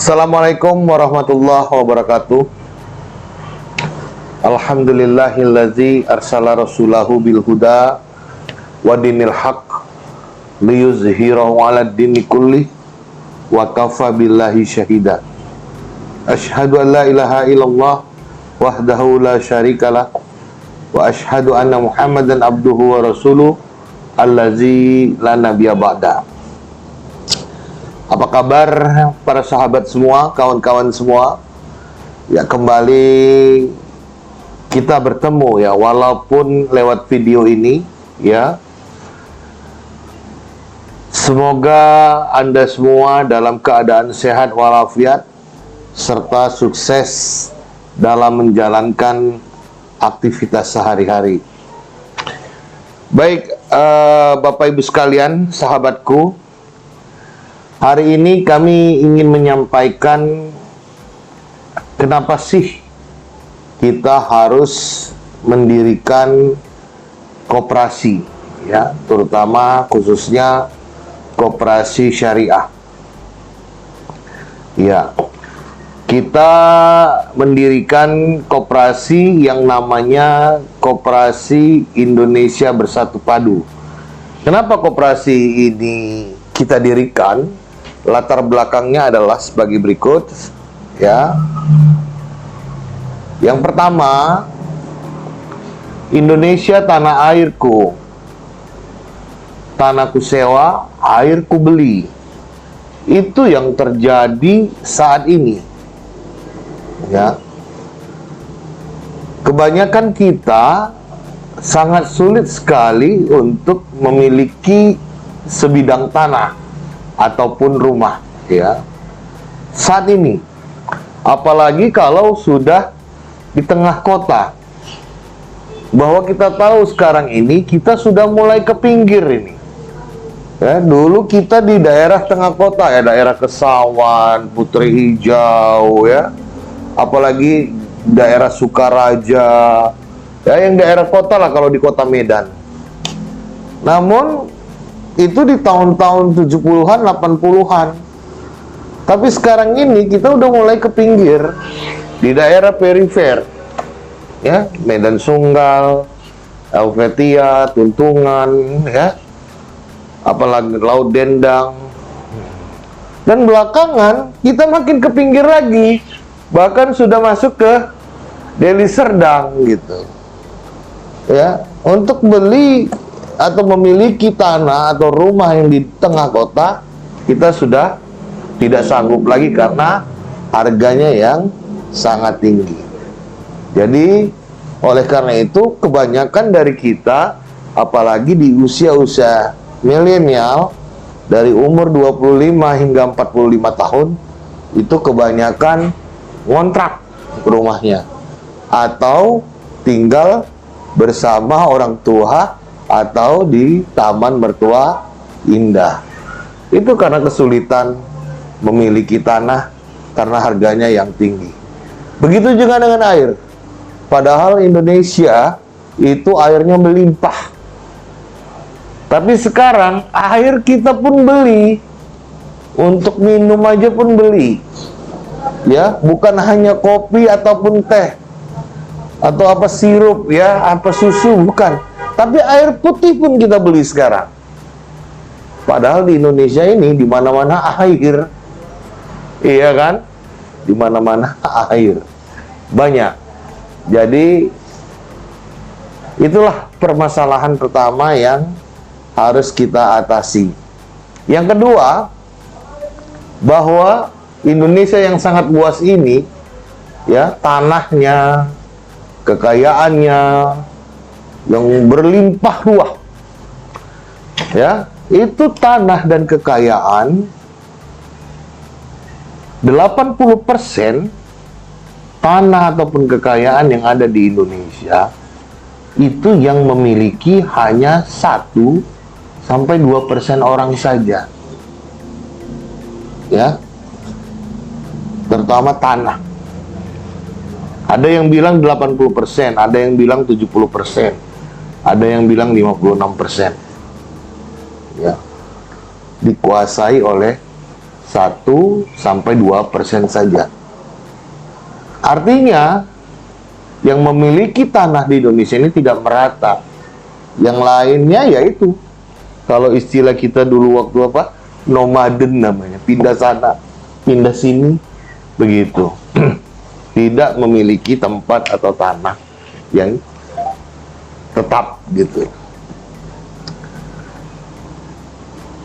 Assalamualaikum warahmatullahi wabarakatuh. Alhamdulillahillazi arsala rasulahu bil huda wa dinil haq liyuzhirahu 'alad dini kulli wa kafa billahi syahida. Asyhadu an la ilaha illallah wahdahu la syarikalah wa asyhadu anna Muhammadan abduhu wa rasuluh allazi la nabiyya ba'da. Apa kabar para sahabat semua, kawan-kawan semua? Ya, kembali kita bertemu ya, walaupun lewat video ini ya. Semoga Anda semua dalam keadaan sehat walafiat serta sukses dalam menjalankan aktivitas sehari-hari. Baik, Bapak Ibu sekalian, sahabatku, hari ini kami ingin menyampaikan kenapa sih kita harus mendirikan koperasi ya, terutama khususnya koperasi syariah. Ya, kita mendirikan koperasi yang namanya Koperasi Indonesia Bersatu Padu. Kenapa koperasi ini kita dirikan? Latar belakangnya adalah sebagai berikut ya. Yang pertama, Indonesia tanah airku, tanahku sewa, airku beli. Itu yang terjadi saat ini ya. Kebanyakan kita sangat sulit sekali untuk memiliki sebidang tanah ataupun rumah ya saat ini, apalagi kalau sudah di tengah kota. Bahwa kita tahu sekarang ini kita sudah mulai ke pinggir ini ya. Dulu kita di daerah tengah kota ya, daerah Kesawan, Putri Hijau ya, apalagi daerah Sukaraja ya, yang daerah kota lah kalau di kota Medan. Namun itu di tahun-tahun 70-an, 80-an. Tapi sekarang ini kita udah mulai ke pinggir, di daerah perifer ya, Medan Sunggal, Helvetia, Tuntungan ya, apalagi Laut Dendang. Dan belakangan kita makin ke pinggir lagi, bahkan sudah masuk ke Deli Serdang gitu ya. Untuk beli atau memiliki tanah atau rumah yang di tengah kota, kita sudah tidak sanggup lagi karena harganya yang sangat tinggi. Jadi oleh karena itu kebanyakan dari kita, apalagi di usia-usia milenial, dari umur 25 hingga 45 tahun, itu kebanyakan ngontrak rumahnya atau tinggal bersama orang tua atau di taman mertua indah. Itu karena kesulitan memiliki tanah karena harganya yang tinggi. Begitu juga dengan air. Padahal Indonesia itu airnya melimpah. Tapi sekarang air kita pun beli. Untuk minum aja pun beli. Ya, bukan hanya kopi ataupun teh atau apa sirup ya, apa susu, bukan. Tapi air putih pun kita beli sekarang. Padahal di Indonesia ini di mana-mana air. Iya kan? Di mana-mana air. Banyak. Jadi itulah permasalahan pertama yang harus kita atasi. Yang kedua, bahwa Indonesia yang sangat luas ini ya, tanahnya, kekayaannya yang berlimpah ruah ya, itu tanah dan kekayaan 80% tanah ataupun kekayaan yang ada di Indonesia itu yang memiliki hanya 1-2% orang saja ya, terutama tanah. Ada yang bilang 80%, ada yang bilang 70%, ada yang bilang 56% ya, dikuasai oleh 1-2% saja. Artinya, yang memiliki tanah di Indonesia ini tidak merata. Yang lainnya yaitu, kalau istilah kita dulu waktu apa? Nomaden namanya, pindah sana, pindah sini, begitu. Tidak memiliki tempat atau tanah yang tetap gitu.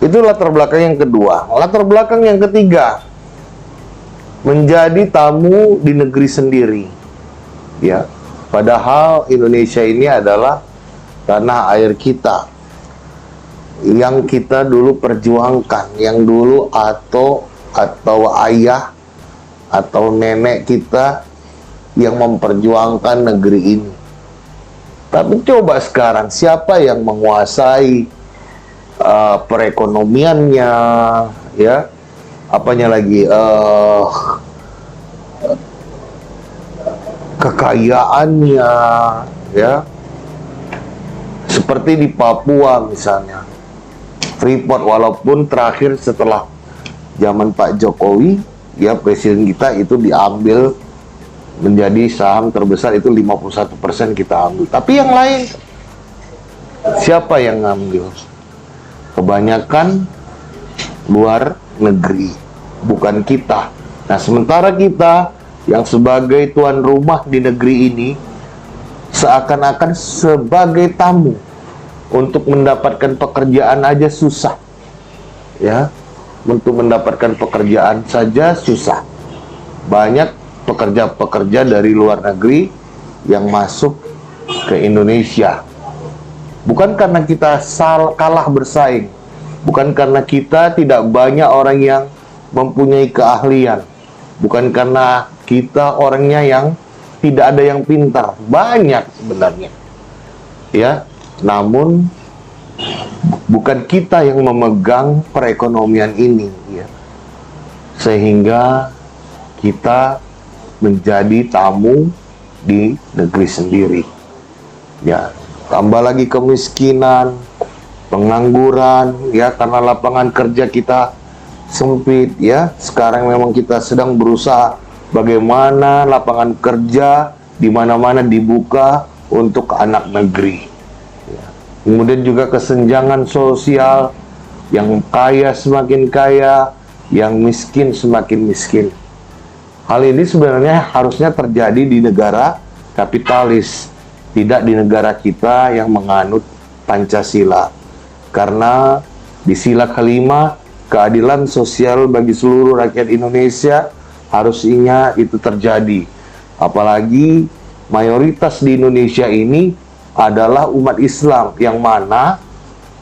Itu latar belakang yang kedua. Latar belakang yang ketiga, menjadi tamu di negeri sendiri. Ya, padahal Indonesia ini adalah tanah air kita yang kita dulu perjuangkan, yang dulu atau ayah atau nenek kita yang memperjuangkan negeri ini. Tapi coba sekarang, siapa yang menguasai perekonomiannya, ya, apanya lagi, kekayaannya, ya, seperti di Papua misalnya, Freeport, walaupun terakhir setelah zaman Pak Jokowi, ya, presiden kita itu diambil menjadi saham terbesar, itu 51% kita ambil. Tapi yang lain, siapa yang ngambil? Kebanyakan luar negeri, bukan kita. Nah, sementara kita yang sebagai tuan rumah di negeri ini seakan-akan sebagai tamu, untuk mendapatkan pekerjaan aja susah, ya, untuk mendapatkan pekerjaan saja susah. Banyak pekerja-pekerja dari luar negeri yang masuk ke Indonesia, bukan karena kita kalah bersaing, bukan karena kita tidak banyak orang yang mempunyai keahlian, bukan karena kita orangnya yang tidak ada yang pintar, banyak sebenarnya, ya. Namun bukan kita yang memegang perekonomian ini, ya, sehingga kita menjadi tamu di negeri sendiri, ya. Tambah lagi kemiskinan, pengangguran, ya, karena lapangan kerja kita sempit, ya. Sekarang memang kita sedang berusaha bagaimana lapangan kerja di mana-mana dibuka untuk anak negeri, ya. Kemudian juga kesenjangan sosial, yang kaya semakin kaya, yang miskin semakin miskin. Hal ini sebenarnya harusnya terjadi di negara kapitalis, tidak di negara kita yang menganut Pancasila. Karena di sila kelima, keadilan sosial bagi seluruh rakyat Indonesia harusnya itu terjadi. Apalagi mayoritas di Indonesia ini adalah umat Islam, yang mana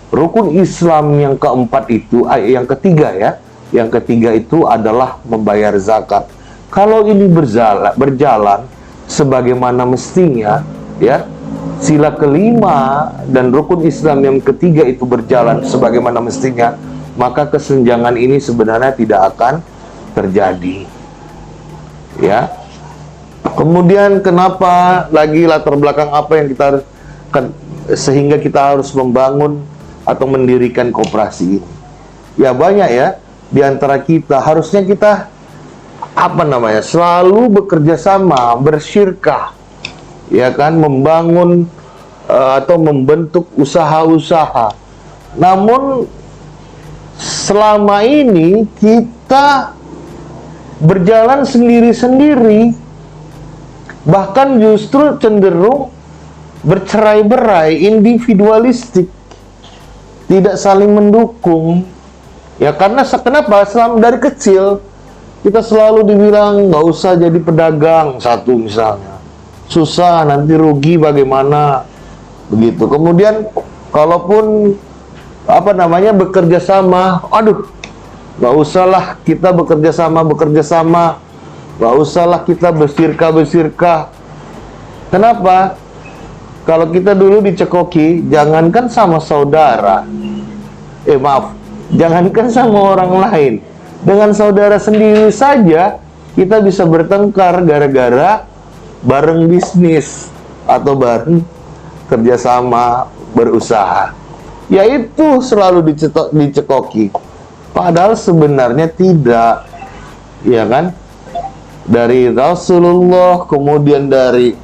rukun Islam yang keempat itu, yang ketiga, ya, yang ketiga itu adalah membayar zakat. Kalau ini berjalan sebagaimana mestinya, ya, sila kelima dan rukun Islam yang ketiga itu berjalan sebagaimana mestinya, maka kesenjangan ini sebenarnya tidak akan terjadi, ya. Kemudian kenapa lagi, latar belakang apa yang kita harus, sehingga kita harus membangun atau mendirikan koperasi ini? Ya, banyak, ya, di antara kita harusnya kita selalu bekerja sama, bersyirkah, ya kan, membangun atau membentuk usaha-usaha. Namun selama ini kita berjalan sendiri-sendiri, bahkan justru cenderung bercerai-berai, individualistik, tidak saling mendukung. Ya, karena kenapa? Selama dari kecil kita selalu dibilang nggak usah jadi pedagang, satu misalnya, susah, nanti rugi bagaimana, begitu. Kemudian kalaupun bekerja sama, aduh, nggak usahlah kita bekerja sama, nggak usahlah kita bersirka. Kenapa? Kalau kita dulu dicekoki, jangankan sama saudara, jangankan sama orang lain, dengan saudara sendiri saja kita bisa bertengkar gara-gara bareng bisnis atau bareng kerjasama berusaha. Yaitu selalu dicekoki. Padahal sebenarnya tidak, ya kan? Dari Rasulullah, kemudian dari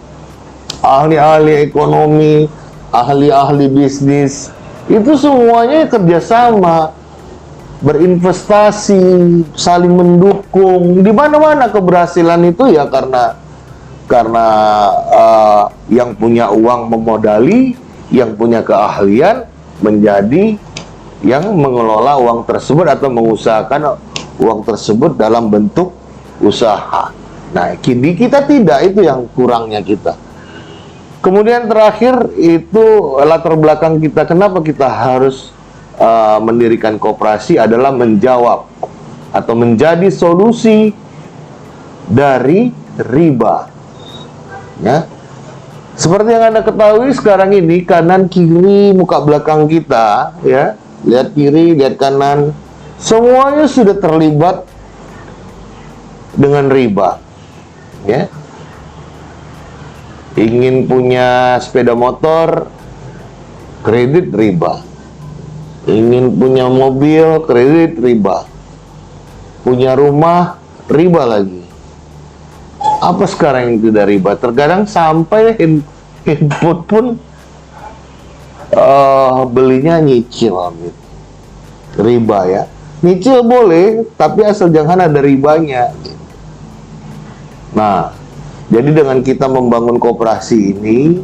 ahli-ahli ekonomi, ahli-ahli bisnis, itu semuanya kerjasama, berinvestasi, saling mendukung. Di mana-mana keberhasilan itu ya karena yang punya uang memodali, yang punya keahlian menjadi yang mengelola uang tersebut atau mengusahakan uang tersebut dalam bentuk usaha. Nah, kini kita tidak, itu yang kurangnya kita. Kemudian terakhir itu latar belakang kita, kenapa kita harus mendirikan koperasi adalah menjawab atau menjadi solusi dari riba. Ya, seperti yang Anda ketahui sekarang ini, kanan kiri muka belakang kita, ya, lihat kiri, lihat kanan, semuanya sudah terlibat dengan riba. Ya, ingin punya sepeda motor, kredit riba. Ingin punya mobil, kredit riba. Punya rumah, riba lagi. Apa sekarang yang tidak riba? Terkadang sampai handphone pun belinya nyicil, gitu. Riba, ya. Nyicil boleh, tapi asal jangan ada ribanya. Nah, jadi dengan kita membangun koperasi ini,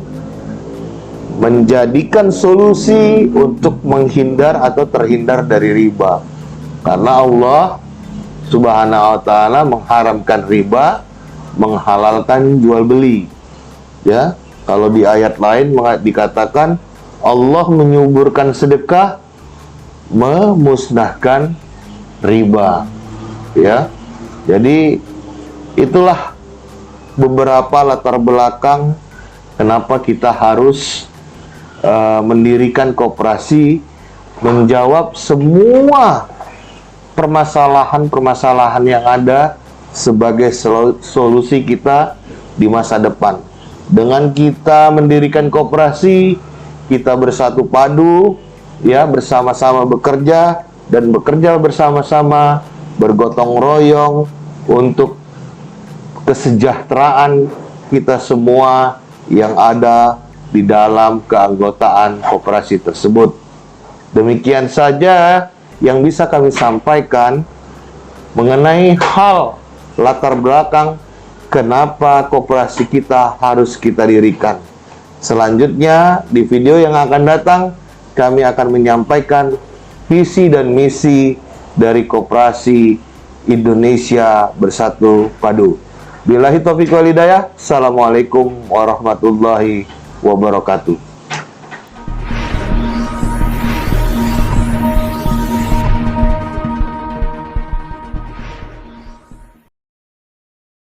menjadikan solusi untuk menghindar atau terhindar dari riba. Karena Allah Subhanahu wa ta'ala mengharamkan riba, menghalalkan jual beli. Ya, kalau di ayat lain dikatakan Allah menyuburkan sedekah, memusnahkan riba. Ya, jadi itulah beberapa latar belakang kenapa kita harus mendirikan koperasi, menjawab semua permasalahan-permasalahan yang ada sebagai solusi kita di masa depan. Dengan kita mendirikan koperasi, kita bersatu padu, ya, bersama-sama bekerja dan bekerja bersama-sama, bergotong royong untuk kesejahteraan kita semua yang ada di dalam keanggotaan koperasi tersebut. Demikian saja yang bisa kami sampaikan mengenai hal latar belakang kenapa koperasi kita harus kita dirikan. Selanjutnya di video yang akan datang kami akan menyampaikan visi dan misi dari Koperasi Indonesia Bersatu Padu. Billahi taufiq wal hidayah. Assalamualaikum warahmatullahi wabarakatuh.